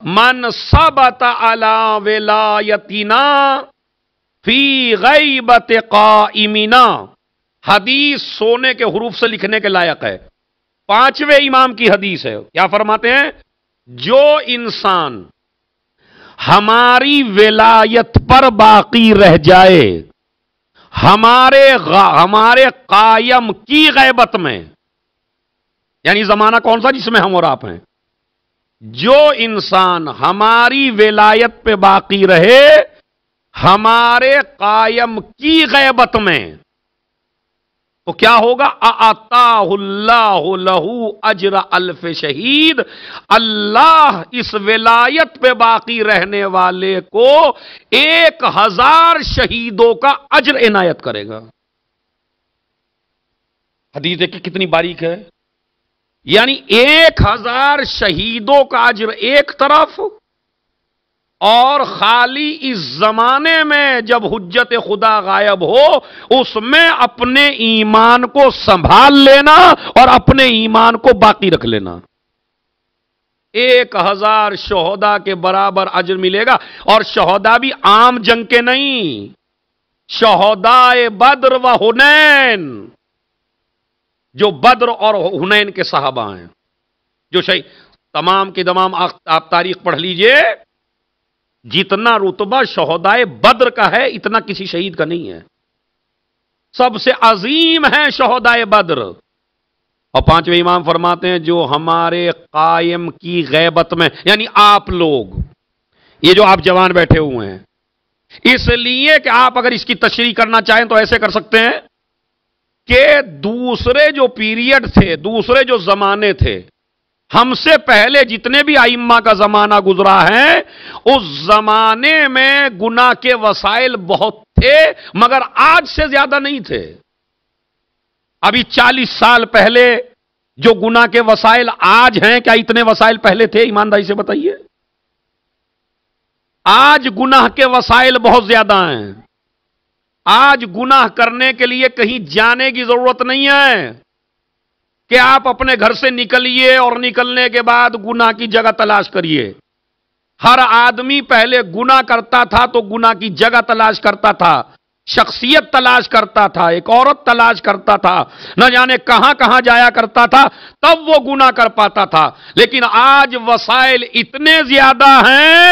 من ثبت علی ولایتنا فی غیبت قائمنا، حدیث سونے کے حروف سے لکھنے کے لائق ہے۔ پانچویں امام کی حدیث ہے، کیا فرماتے ہیں؟ جو انسان ہماری ولایت پر باقی رہ جائے، ہمارے قائم کی غیبت میں، یعنی زمانہ کون سا جس میں ہم اور آپ ہیں، جو انسان ہماری ولایت پہ باقی رہے ہمارے قائم کی غیبت میں، تو کیا ہوگا؟ اعطاہ اللہ لہ اجر الف شہید، اللہ اس ولایت پہ باقی رہنے والے کو 1000 شہیدوں کا اجر عنایت کرے گا۔ حدیث دیکھیں کتنی باریک ہے، یعنی 1000 شہیدوں کا اجر ایک طرف، اور خالی اس زمانے میں جب حجت خدا غائب ہو اس میں اپنے ایمان کو سنبھال لینا اور اپنے ایمان کو باقی رکھ لینا، 1000 شہداء کے برابر اجر ملے گا۔ اور شہداء بھی عام جنگ کے نہیں، شہداء بدر و حنین، جو بدر اور حنین کے صحابہ ہیں، جو شہید تمام کے تمام آپ تاریخ پڑھ لیجئے، جتنا رتبہ شہداء بدر کا ہے اتنا کسی شہید کا نہیں ہے، سب سے عظیم ہیں شہداء بدر۔ اور پانچویں امام فرماتے ہیں جو ہمارے قائم کی غیبت میں، یعنی آپ لوگ، یہ جو آپ جوان بیٹھے ہوئے ہیں، اس لیے کہ آپ اگر اس کی تشریح کرنا چاہیں تو ایسے کر سکتے ہیں کہ دوسرے جو پیریڈ تھے، دوسرے جو زمانے تھے، ہم سے پہلے جتنے بھی ائمہ کا زمانہ گزرا ہے، اس زمانے میں گناہ کے وسائل بہت تھے مگر آج سے زیادہ نہیں تھے۔ ابھی 40 سال پہلے جو گناہ کے وسائل آج ہیں، کیا اتنے وسائل پہلے تھے؟ ایمانداری سے بتائیے۔ آج گناہ کے وسائل بہت زیادہ ہیں، آج گناہ کرنے کے لیے کہیں جانے کی ضرورت نہیں ہے کہ آپ اپنے گھر سے نکلیے اور نکلنے کے بعد گناہ کی جگہ تلاش کریے۔ ہر آدمی پہلے گناہ کرتا تھا تو گناہ کی جگہ تلاش کرتا تھا، شخصیت تلاش کرتا تھا، ایک عورت تلاش کرتا تھا، نہ جانے کہاں کہاں جایا کرتا تھا، تب وہ گناہ کر پاتا تھا۔ لیکن آج وسائل اتنے زیادہ ہیں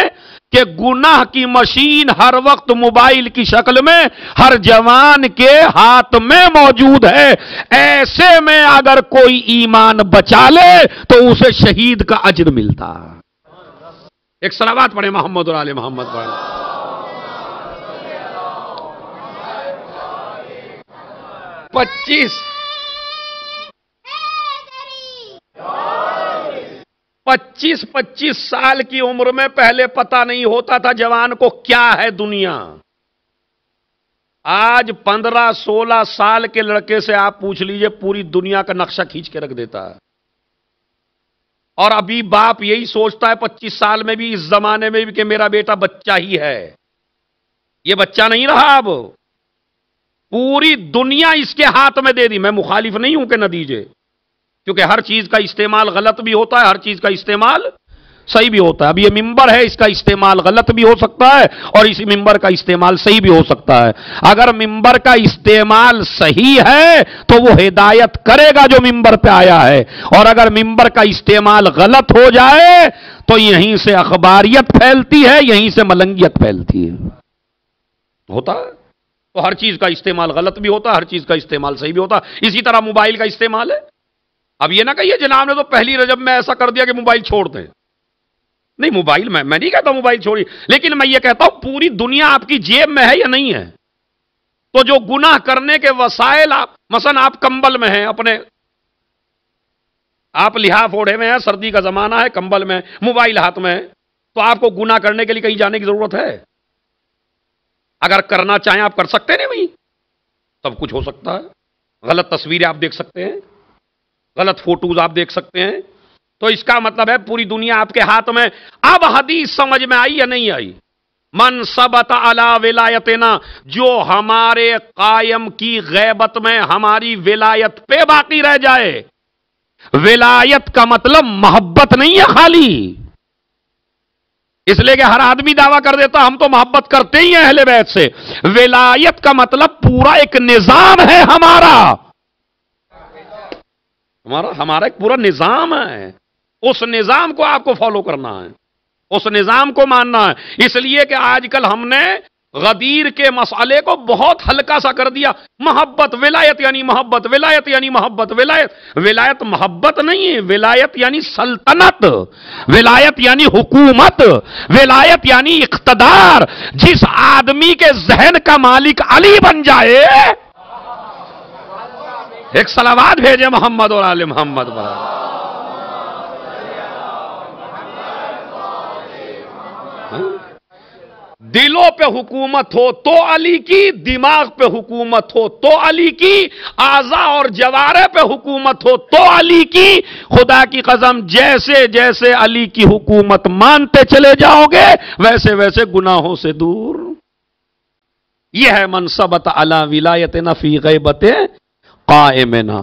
کہ گناہ کی مشین ہر وقت موبائل کی شکل میں ہر جوان کے ہاتھ میں موجود ہے۔ ایسے میں اگر کوئی ایمان بچا لے تو اسے شہید کا اجر ملتا۔ ایک صلوات پڑھیں محمد اور آل محمد پڑھیں۔ 25 سال کی عمر میں پہلے پتہ نہیں ہوتا تھا جوان کو کیا ہے دنیا۔ آج 15-16 سال کے لڑکے سے آپ پوچھ لیجئے، پوری دنیا کا نقشہ کھینچ کے رکھ دیتا ہے۔ اور ابھی باپ یہی سوچتا ہے 25 سال میں بھی، اس زمانے میں بھی، کہ میرا بیٹا بچہ ہی ہے، یہ بچہ نہیں رہا۔ اب پوری دنیا اس کے ہاتھ میں دے دی۔ میں مخالف نہیں ہوں کہ نہ دیجئے، کیونکہ ہر چیز کا استعمال غلط بھی ہوتا ہے، ہر چیز کا استعمال صحیح بھی ہوتا ہے۔ اب یہ ممبر ہے، اس کا استعمال غلط بھی ہو سکتا ہے اور اس ممبر کا استعمال صحیح بھی ہو سکتا ہے۔ اگر ممبر کا استعمال صحیح ہے تو وہ ہدایت کرے گا جو ممبر پہ آیا ہے، اور اگر ممبر کا استعمال غلط ہو جائے تو یہیں سے اخباریت پھیلتی ہے، یہیں سے ملنگیت پھیلتی ہے۔ ہوتا ہے تو ہر چیز کا استعمال غلط بھی ہوتا ہے، ہر چیز کا استعمال صحیح بھی ہوتا ہے۔ اسی طرح موبائل کا استعمال ہے۔ اب یہ نہ کہیے جناب نے تو پہلی رجب میں ایسا کر دیا کہ موبائل چھوڑ دیں۔ نہیں، موبائل میں نہیں کہتا موبائل چھوڑی، لیکن میں یہ کہتا ہوں پوری دنیا آپ کی جیب میں ہے یا نہیں ہے؟ تو جو گناہ کرنے کے وسائل، مثلا آپ کمبل میں ہیں، اپنے آپ لحاف اوڑھے ہوئے ہیں، سردی کا زمانہ ہے، کمبل میں، موبائل ہاتھ میں ہے، تو آپ کو گناہ کرنے کے لیے کہیں جانے کی ضرورت ہے؟ اگر کرنا چاہیں آپ کر سکتے ہیں نہیں، سب کچھ ہو سکتا ہے۔ غلط تصویریں آپ دیکھ سکتے ہیں، غلط فوٹوز آپ دیکھ سکتے ہیں، تو اس کا مطلب ہے پوری دنیا آپ کے ہاتھ میں۔ اب حدیث سمجھ میں آئی یا نہیں آئی؟ من ثبت علی ولایتنا، جو ہمارے قائم کی غیبت میں ہماری ولایت پہ باقی رہ جائے۔ ولایت کا مطلب محبت نہیں ہے خالی، اس لیے کہ ہر آدمی دعویٰ کر دیتا ہم تو محبت کرتے ہی ہیں اہل بیت سے۔ ولایت کا مطلب پورا ایک نظام ہے ہمارا ایک پورا نظام ہے، اس نظام کو آپ کو فالو کرنا ہے، اس نظام کو ماننا ہے۔ اس لیے کہ آج کل ہم نے غدیر کے مسئلے کو بہت ہلکا سا کر دیا، محبت ولایت یعنی محبت، ولایت یعنی محبت، ولایت محبت نہیں ہے، ولایت یعنی سلطنت، ولایت یعنی حکومت، ولایت یعنی اقتدار۔ جس آدمی کے ذہن کا مالک علی بن جائے، ایک صلوات بھیجے محمد اور آل محمد پر۔ دلوں پہ حکومت ہو تو علی کی، دماغ پہ حکومت ہو تو علی کی، اعضاء اور جوارح پہ حکومت ہو تو علی کی۔ خدا کی قسم جیسے جیسے علی کی حکومت مانتے چلے جاؤ گے ویسے ویسے گناہوں سے دور۔ یہ ہے من ثبت علی ولایتنا فی غیبت قائمنا۔